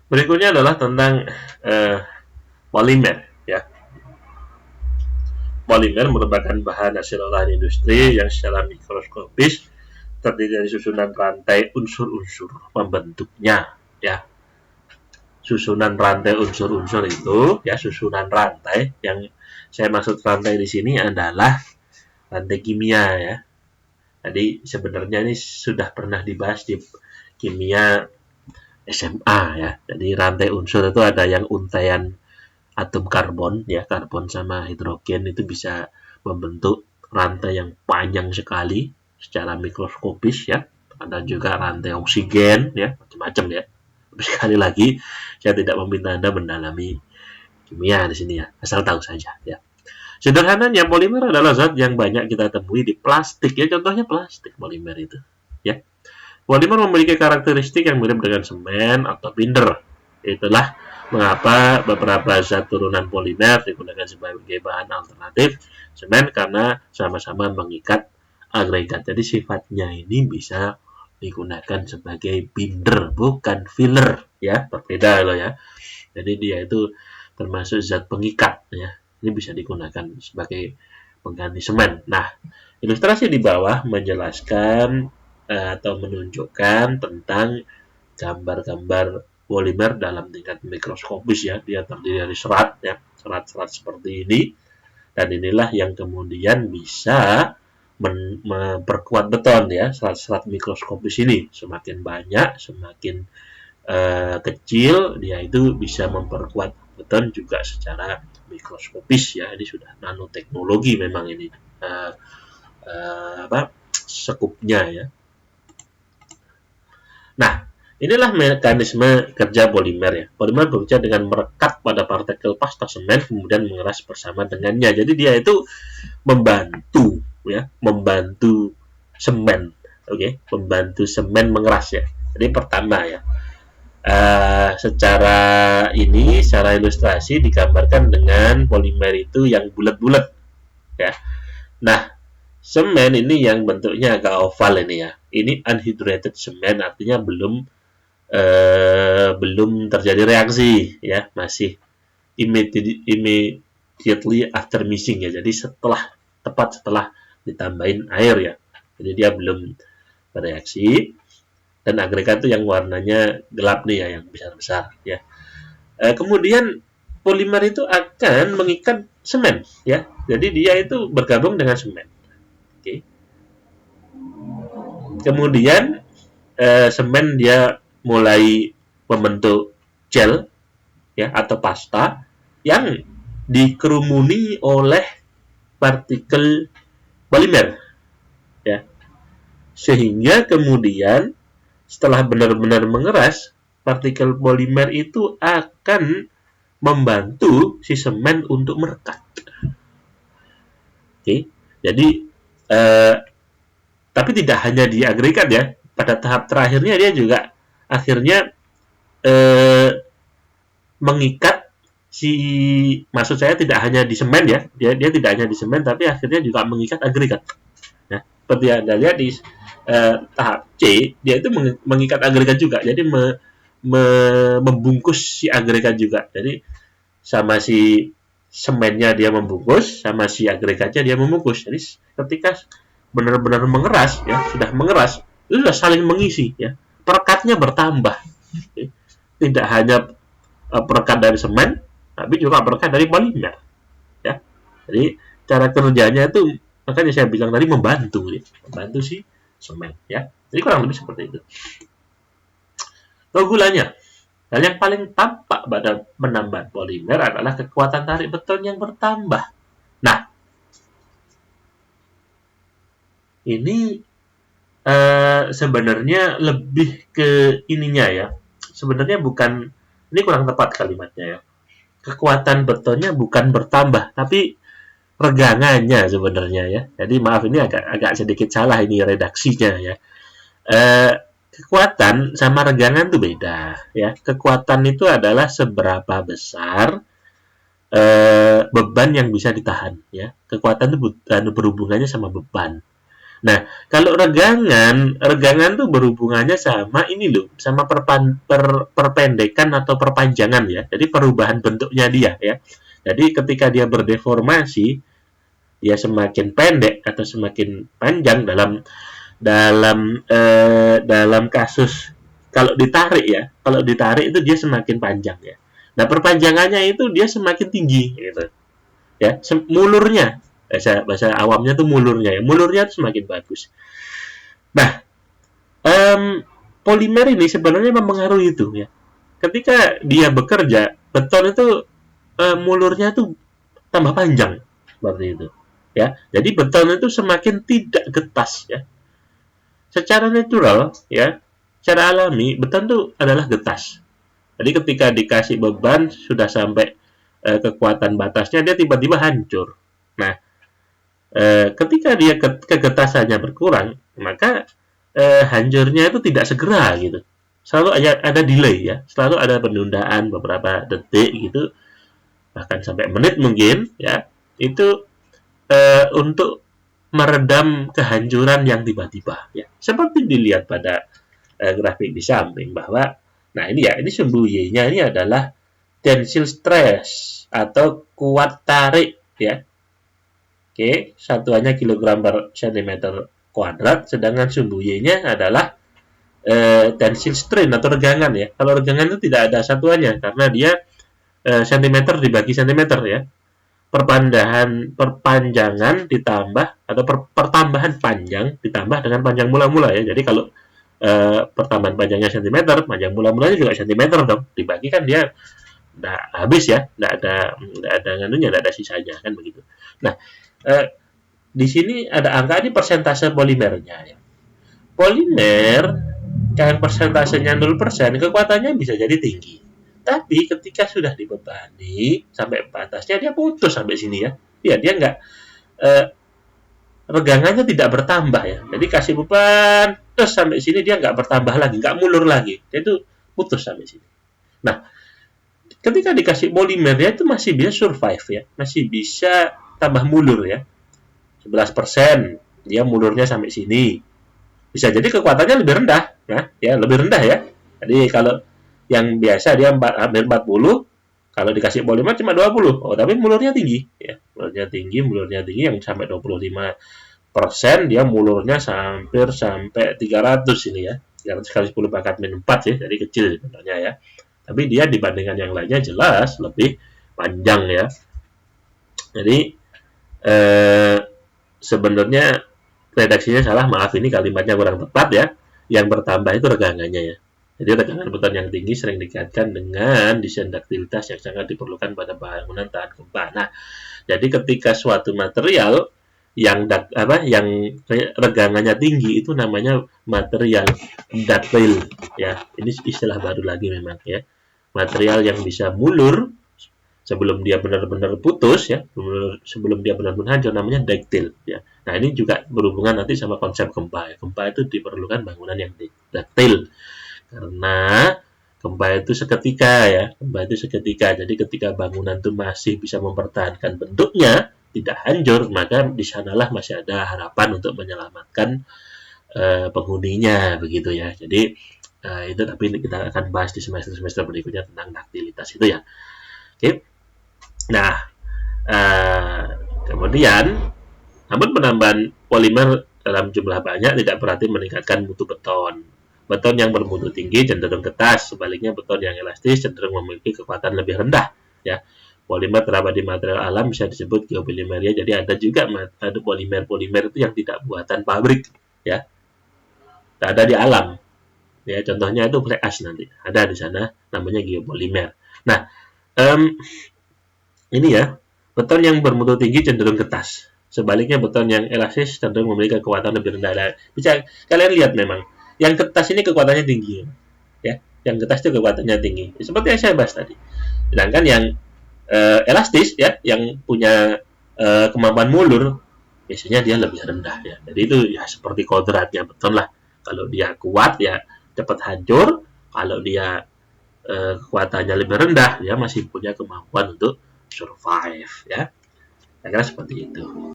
Berikutnya adalah tentang eh, polimer ya. Polimer merupakan bahan hasil olahan industri yang secara mikroskopis terdiri dari susunan rantai unsur-unsur pembentuknya ya. Susunan rantai unsur-unsur itu ya, susunan rantai yang saya maksud rantai di sini adalah rantai kimia ya. Jadi sebenarnya ini sudah pernah dibahas di kimia SMA ya. Jadi rantai unsur itu ada yang untaian atom karbon ya, karbon sama hidrogen itu bisa membentuk rantai yang panjang sekali secara mikroskopis ya. Ada juga rantai oksigen ya, macam-macam ya. Tapi sekali lagi saya tidak meminta Anda mendalami kimia di sini ya, asal tahu saja ya. Sederhananya polimer adalah zat yang banyak kita temui di plastik ya, contohnya plastik polimer itu ya. Polimer memiliki karakteristik yang mirip dengan semen atau binder. Itulah mengapa beberapa zat turunan polimer digunakan sebagai bahan alternatif semen karena sama-sama mengikat agregat. Jadi sifatnya ini bisa digunakan sebagai binder, bukan filler ya, berbeda loh ya. Jadi dia itu termasuk zat pengikat ya. Ini bisa digunakan sebagai pengganti semen. Nah, ilustrasi di bawah menjelaskan atau menunjukkan tentang gambar-gambar polimer dalam tingkat mikroskopis ya. Dia terdiri dari serat ya, serat-serat seperti ini, dan inilah yang kemudian bisa memperkuat beton ya. Serat-serat mikroskopis ini semakin banyak, semakin kecil, dia itu bisa memperkuat beton juga secara mikroskopis ya. Ini sudah nanoteknologi memang ini sekupnya ya. Nah, inilah mekanisme kerja polimer ya. Polimer bekerja dengan merekat pada partikel pasta semen kemudian mengeras bersama dengannya. Jadi dia itu membantu ya, membantu semen, oke, membantu semen mengeras ya. Jadi pertama ya, secara ini, secara ilustrasi digambarkan dengan polimer itu yang bulat-bulat ya. Nah, semen ini yang bentuknya agak oval ini ya. Ini unhydrated semen, artinya belum terjadi reaksi ya, masih immediately after mixing ya. Jadi tepat setelah ditambahin air ya. Jadi dia belum bereaksi, dan agregat itu yang warnanya gelap nih ya, yang besar-besar ya. Kemudian polimer itu akan mengikat semen ya. Jadi dia itu bergabung dengan semen. Oke. Kemudian semen dia mulai membentuk gel ya atau pasta yang dikerumuni oleh partikel polimer ya. Sehingga kemudian setelah benar-benar mengeras, partikel polimer itu akan membantu si semen untuk merekat. Oke. Jadi tapi tidak hanya di agregat ya. Pada tahap terakhirnya dia juga akhirnya mengikat maksud saya tidak hanya di semen ya. Dia tidak hanya di semen tapi akhirnya juga mengikat agregat. Nah, seperti Anda lihat di tahap C, dia itu mengikat agregat juga. Jadi membungkus si agregat juga. Jadi sama si semennya dia membungkus, sama si agregatnya dia membungkus. Jadi ketika benar-benar mengeras ya, sudah mengeras, itu sudah saling mengisi ya. Perekatnya bertambah. Tidak hanya perekat dari semen, tapi juga perekat dari polimer ya. Jadi cara kerjanya itu, makanya saya bilang tadi membantu ya. Membantu si semen ya. Jadi kurang lebih seperti itu. Keunggulannya, hal yang paling tampak pada penambahan polimer adalah kekuatan tarik beton yang bertambah. Nah, ini sebenarnya lebih ke ininya ya. Sebenarnya bukan, ini kurang tepat kalimatnya ya. Kekuatan betonnya bukan bertambah, tapi regangannya sebenarnya ya. Jadi maaf, ini agak sedikit salah ini redaksinya ya. Kekuatan sama regangan itu beda ya. Kekuatan itu adalah seberapa besar beban yang bisa ditahan ya. Kekuatan itu berhubungannya sama beban. Nah, kalau regangan tuh berhubungannya sama ini loh, sama perpendekan atau perpanjangan ya. Jadi perubahan bentuknya dia ya. Jadi ketika dia berdeformasi, dia semakin pendek atau semakin panjang dalam kasus kalau ditarik ya. Kalau ditarik itu dia semakin panjang ya. Nah, perpanjangannya itu dia semakin tinggi gitu. Ya, mulurnya bahasa awamnya tuh mulurnya ya. Mulurnya tuh semakin bagus. Nah, polimer ini sebenarnya mempengaruhi itu ya. Ketika dia bekerja, beton itu mulurnya tuh tambah panjang seperti itu. Ya, jadi beton itu semakin tidak getas ya. Secara natural ya, secara alami beton itu adalah getas. Jadi ketika dikasih beban sudah sampai kekuatan batasnya, dia tiba-tiba hancur. Nah, ketika dia kegetasannya berkurang, maka hancurnya itu tidak segera gitu. Selalu ada delay ya, selalu ada penundaan beberapa detik gitu, bahkan sampai menit mungkin ya. Itu untuk meredam kehancuran yang tiba-tiba ya. Seperti dilihat pada grafik di samping bahwa nah ini ya, ini sumbu Y-nya ini adalah tensile stress atau kuat tarik ya. Oke, satuannya kilogram per centimeter kuadrat, sedangkan sumbu Y-nya adalah tensile strain atau regangan ya. Kalau regangan itu tidak ada satuannya karena dia sentimeter dibagi sentimeter ya. Perpanjangan ditambah atau pertambahan panjang ditambah dengan panjang mula-mula ya. Jadi kalau pertambahan panjangnya sentimeter, panjang mula-mulanya juga sentimeter dong. Dibagi kan dia udah habis ya, nggak ada nganunya, nggak ada sisanya kan begitu. Nah, di sini ada angka ini persentase polimernya ya. Polimer yang persentasenya 0%, kekuatannya bisa jadi tinggi. Tapi ketika sudah dibebani sampai batasnya dia putus sampai sini ya. Dia nggak regangannya tidak bertambah ya. Jadi kasih beban terus sampai sini dia nggak bertambah lagi, nggak mulur lagi. Dia itu putus sampai sini. Nah, ketika dikasih polimer dia itu masih bisa survive ya, masih bisa tambah mulur ya. 11% dia mulurnya sampai sini. Bisa jadi kekuatannya lebih rendah, nah ya lebih rendah ya. Jadi kalau yang biasa dia hampir 40, kalau dikasih polimer cuma 20. Oh, tapi mulurnya tinggi ya. Mulurnya tinggi yang sampai 25%, dia mulurnya hampir sampai 300 ini ya. 300 kali 10 pangkat min 4 ya, jadi kecil sebenarnya ya. Tapi dia dibandingkan yang lainnya jelas lebih panjang ya. Jadi sebenarnya redaksinya salah, maaf ini kalimatnya kurang tepat ya. Yang bertambah itu regangannya ya. Jadi regangan beton yang tinggi sering dikaitkan dengan desain duktilitas yang sangat diperlukan pada bangunan tahan gempa. Nah, jadi ketika suatu material yang regangannya tinggi itu namanya material ductile ya. Ini istilah baru lagi memang ya. Material yang bisa mulur sebelum dia benar-benar putus ya, sebelum dia benar-benar hancur, namanya ductile ya. Nah, ini juga berhubungan nanti sama konsep gempa ya. Gempa itu diperlukan bangunan yang ductile karena gempa itu seketika ya. Gempa itu seketika. Jadi ketika bangunan itu masih bisa mempertahankan bentuknya, tidak hancur, maka di sanalah masih ada harapan untuk menyelamatkan penghuninya begitu ya. Jadi itu tapi kita akan bahas di semester-semester berikutnya tentang duktilitas itu ya. Oke. Nah, kemudian namun penambahan polimer dalam jumlah banyak tidak berarti meningkatkan mutu beton. Beton yang bermutu tinggi cenderung ketas, sebaliknya beton yang elastis cenderung memiliki kekuatan lebih rendah. Ya, polimer terdapat di material alam bisa disebut geopolimeria. Jadi ada juga ada polimer itu yang tidak buatan pabrik, ya, tak ada di alam. Ya, contohnya itu fly ash nanti ada di sana, namanya geopolimer. Nah, ini ya, beton yang bermutu tinggi cenderung ketas. Sebaliknya beton yang elastis cenderung memiliki kekuatan lebih rendah. Bisa kalian lihat memang, yang ketas ini kekuatannya tinggi, ya. Yang ketas itu kekuatannya tinggi. Seperti yang saya bahas tadi. Sedangkan yang elastis, ya, yang punya kemampuan mulur, biasanya dia lebih rendah, ya. Jadi itu ya seperti kodratnya beton lah. Kalau dia kuat, ya cepat hancur. Kalau dia kekuatannya lebih rendah, dia masih punya kemampuan untuk survive ya. Saya kira seperti itu.